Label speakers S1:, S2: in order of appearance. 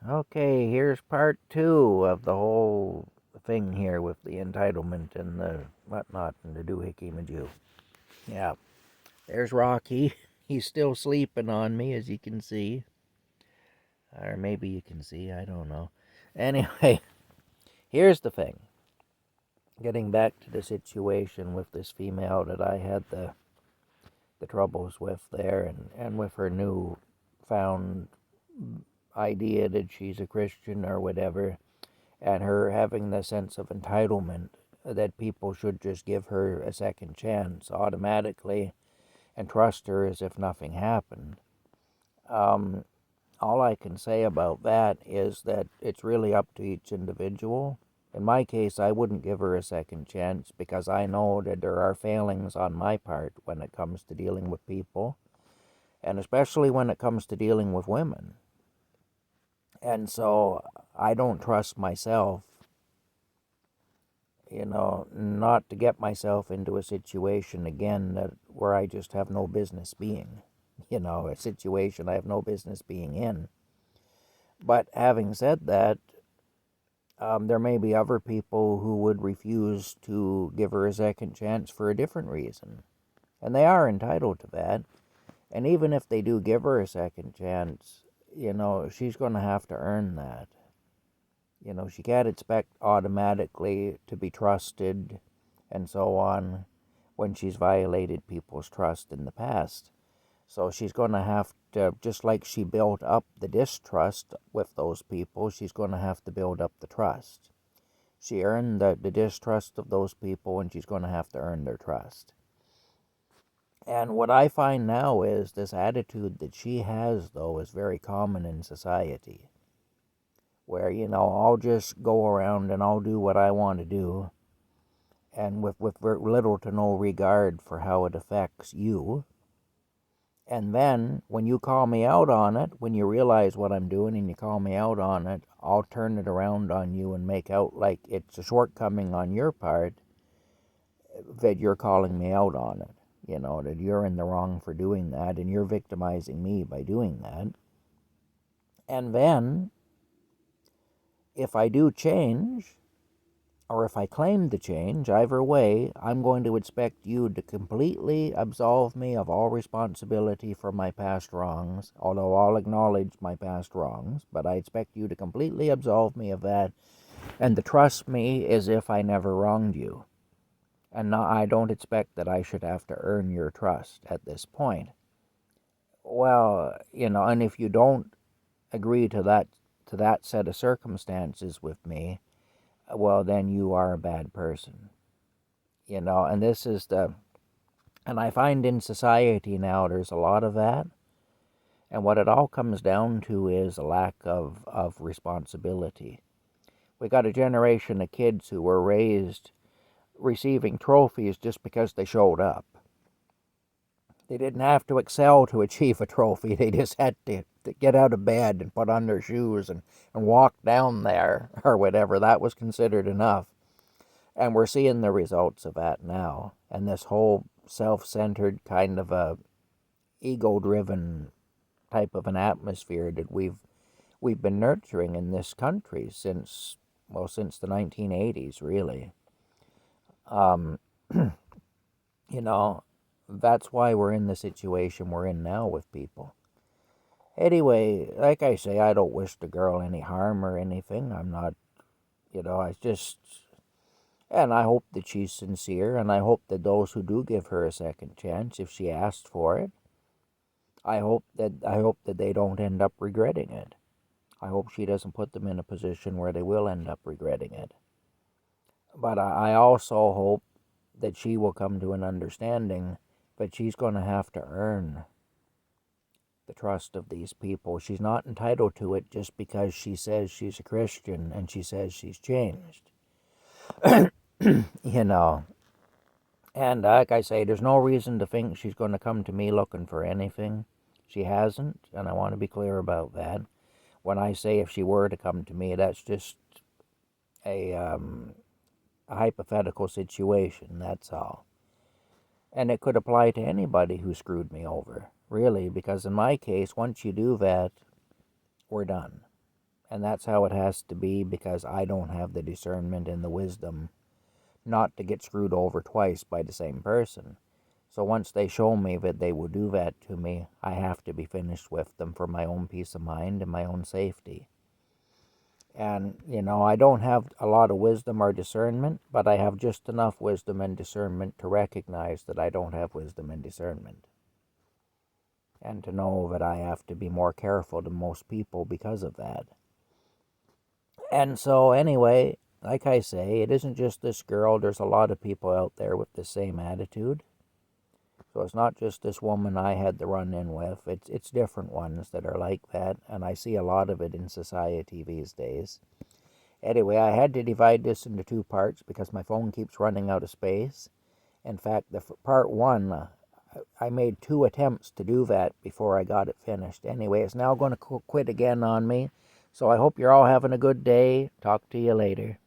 S1: Okay, here's part two of the whole thing here with the entitlement and the whatnot and the doohickey majoo. Yeah, there's Rocky. He's still sleeping on me, as you can see. Or maybe you can see, I don't know. Anyway, here's the thing. Getting back to the situation with this female that I had the troubles with there and with her new found idea that she's a Christian or whatever, and her having the sense of entitlement that people should just give her a second chance automatically and trust her as if nothing happened. Um, all I can say about that is that it's really up to each individual. In my case, I wouldn't give her a second chance because I know that there are failings on my part when it comes to dealing with people, and especially when it comes to dealing with women. And so I don't trust myself, not to get myself into a situation again where I just have no business being, a situation I have no business being in. But having said that, there may be other people who would refuse to give her a second chance for a different reason. And they are entitled to that. And even if they do give her a second chance, she's going to have to earn that. She can't expect automatically to be trusted and so on when she's violated people's trust in the past. So she's going to have to, just like she built up the distrust with those people, she's going to have to build up the trust. She earned the distrust of those people, and she's going to have to earn their trust. And what I find now is this attitude that she has, though, is very common in society. Where, I'll just go around and I'll do what I want to do, and with very little to no regard for how it affects you. And then, when you call me out on it, when you realize what I'm doing and you call me out on it, I'll turn it around on you and make out like it's a shortcoming on your part that you're calling me out on it. That you're in the wrong for doing that and you're victimizing me by doing that. And then, if I do change, or if I claim to change, either way, I'm going to expect you to completely absolve me of all responsibility for my past wrongs, although I'll acknowledge my past wrongs, but I expect you to completely absolve me of that and to trust me as if I never wronged you. And I don't expect that I should have to earn your trust at this point. Well, and if you don't agree to that set of circumstances with me, well, then you are a bad person. And this is and I find in society now there's a lot of that. And what it all comes down to is a lack of responsibility. We got a generation of kids who were raised receiving trophies just because they showed up. They didn't have to excel to achieve a trophy. They just had to get out of bed and put on their shoes and walk down there or whatever. That was considered enough. And we're seeing the results of that now. And this whole self-centered kind of a ego-driven type of an atmosphere that we've been nurturing in this country since the 1980s, really. Um, that's why we're in the situation we're in now with people. Anyway, like I say, I don't wish the girl any harm or anything. I'm not, I just, and I hope that she's sincere, and I hope that those who do give her a second chance, if she asked for it, I hope that they don't end up regretting it. I hope she doesn't put them in a position where they will end up regretting it. But I also hope that she will come to an understanding that she's going to have to earn the trust of these people. She's not entitled to it just because she says she's a Christian and she says she's changed. you know. And like I say, there's no reason to think she's going to come to me looking for anything. She hasn't, and I want to be clear about that. When I say if she were to come to me, that's just a hypothetical situation, that's all. And it could apply to anybody who screwed me over, really, because in my case, once you do that, we're done. And that's how it has to be, because I don't have the discernment and the wisdom not to get screwed over twice by the same person. So once they show me that they will do that to me, I have to be finished with them for my own peace of mind and my own safety. And, I don't have a lot of wisdom or discernment, but I have just enough wisdom and discernment to recognize that I don't have wisdom and discernment. And to know that I have to be more careful than most people because of that. And so anyway, like I say, it isn't just this girl. There's a lot of people out there with the same attitude. So it's not just this woman I had the run-in with. It's different ones that are like that, and I see a lot of it in society these days. Anyway, I had to divide this into two parts because my phone keeps running out of space. In fact, the part one, I made 2 attempts to do that before I got it finished. Anyway, it's now going to quit again on me. So I hope you're all having a good day. Talk to you later.